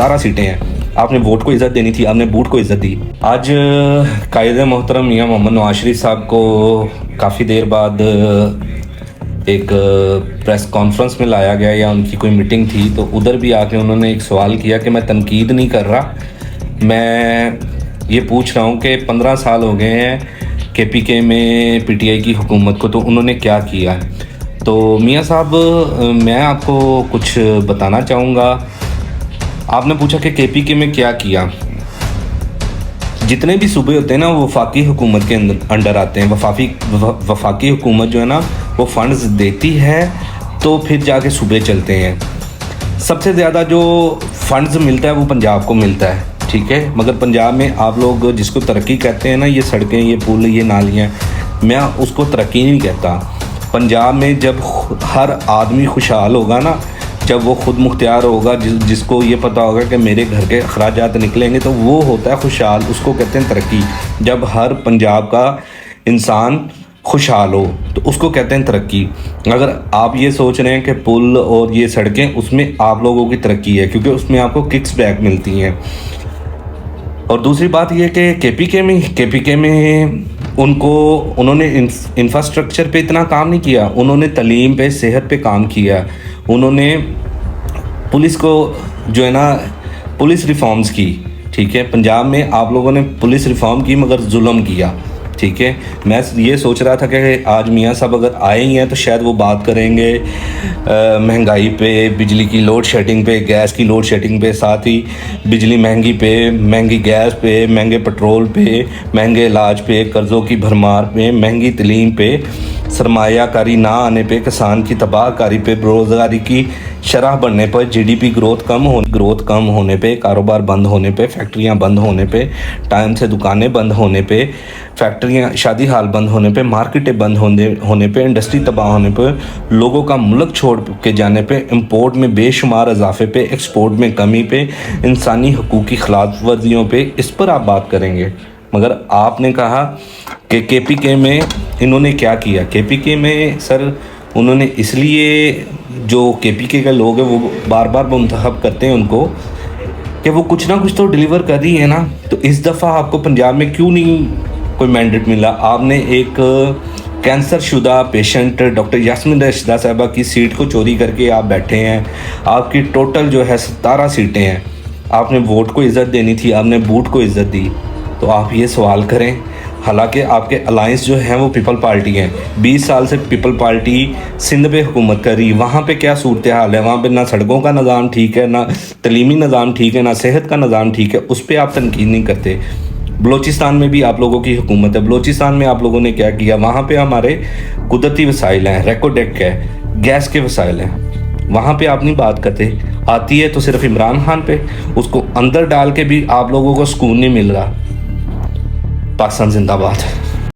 17 सीटें हैं। आपने वोट को इज़्ज़त देनी थी, आपने बूट को इज़्ज़त दी। आज कायद मोहतरम मियां मोहम्मद नवाज शरीफ साहब को काफ़ी देर बाद एक प्रेस कॉन्फ्रेंस में लाया गया या उनकी कोई मीटिंग थी, तो उधर भी आके उन्होंने एक सवाल किया कि मैं तनकीद नहीं कर रहा, मैं ये पूछ रहा हूँ कि 15 साल हो गए हैं KPK में PTI की हुकूमत को, तो उन्होंने क्या किया। तो मियाँ साहब, मैं आपको कुछ बताना चाहूँगा। आपने पूछा कि KPK में क्या किया। जितने भी सूबे होते हैं ना, वो वफाकी हुकूमत के अंडर आते हैं। वफाकी हुकूमत जो है ना, वो फंड्स देती है तो फिर जाके सूबे चलते हैं। सबसे ज़्यादा जो फंड्स मिलता है वो पंजाब को मिलता है, ठीक है। मगर पंजाब में आप लोग जिसको तरक्की कहते हैं ना, ये सड़कें, ये पुल, ये नालियाँ, मैं उसको तरक्की नहीं कहता। पंजाब में जब हर आदमी खुशहाल होगा ना, जब वो ख़ुद मुख्तियार होगा, जिसको ये पता होगा कि मेरे घर के अखराजात निकलेंगे, तो वो होता है खुशहाल, उसको कहते हैं तरक्की। जब हर पंजाब का इंसान खुशहाल हो तो उसको कहते हैं तरक्की। अगर आप ये सोच रहे हैं कि पुल और ये सड़कें, उसमें आप लोगों की तरक्की है, क्योंकि उसमें आपको किक्स बैक मिलती हैं। और दूसरी बात ये कि KPK में उन्होंने इंफ्रास्ट्रक्चर पे इतना काम नहीं किया, उन्होंने तालीम पे, सेहत पे काम किया। उन्होंने पुलिस को जो है ना, पुलिस रिफॉर्म्स की, ठीक है। पंजाब में आप लोगों ने पुलिस रिफॉर्म की मगर जुल्म किया, ठीक है। मैं ये सोच रहा था कि आज मियाँ साहब अगर आए ही हैं तो शायद वो बात करेंगे महंगाई पे, बिजली की लोड शेडिंग पे, गैस की लोड शेडिंग पे, साथ ही बिजली महंगी पे, महंगी गैस पे, महंगे पेट्रोल पे, महंगे इलाज पे, कर्ज़ों की भरमार पे, महंगी तलीम पे, सरमायाकारी ना आने पे, किसान की तबाहकारी पे, बेरोज़गारी की शरह बढ़ने पर, GDP ग्रोथ कम होने पे, कारोबार बंद होने पे, फैक्ट्रियां बंद होने पे, टाइम से दुकानें बंद होने पे, फैक्ट्रियां, शादी हाल बंद होने पे, मार्केटें बंद होने पे, इंडस्ट्री तबाह होने पे, लोगों का मुल्क छोड़ के जाने पे, इंपोर्ट में बेशुमार इजाफे पे, एक्सपोर्ट में कमी पे, इंसानी हकूक़ की खिलाफ वर्जियों पे, इस पर आप बात करेंगे। मगर आपने कहा कि KPK में इन्होंने क्या किया। KPK में सर उन्होंने इसलिए, जो KPK के लोग हैं वो बार बार मुंतखब करते हैं उनको कि वो कुछ ना कुछ तो डिलीवर कर रही है ना। तो इस दफ़ा आपको पंजाब में क्यों नहीं कोई मैंडेट मिला। आपने एक कैंसर शुदा पेशेंट डॉक्टर यास्मीन रशीदा साहिबा की सीट को चोरी करके आप बैठे हैं। आपकी टोटल जो है 17 सीटें हैं। आपने वोट को इज़्ज़त देनी थी, आपने बूट को इज़्ज़त दी। तो आप ये सवाल करें, हालांकि आपके अलायंस जो हैं वो पीपल पार्टी हैं। 20 साल से पीपल पार्टी सिंध पे हुकूमत कर रही। वहाँ पे क्या सूरत हाल है, वहाँ पे ना सड़कों का निज़ाम ठीक है, ना तलीमी निज़ाम ठीक है, ना सेहत का निज़ाम ठीक है। उस पर आप तनकीद नहीं करते। बलोचिस्तान में भी आप लोगों की हुकूमत है। बलोचिस्तान में आप लोगों ने क्या किया, वहाँ पे हमारे कुदरती वसाइल हैं, रेकोडेक है, गैस के वसाइल हैं, वहाँ पे आप नहीं बात करते। आती है तो सिर्फ इमरान खान पे, उसको अंदर डाल के भी आप लोगों को सुकून नहीं मिल रहा। पाकिस्तान जिंदाबाद।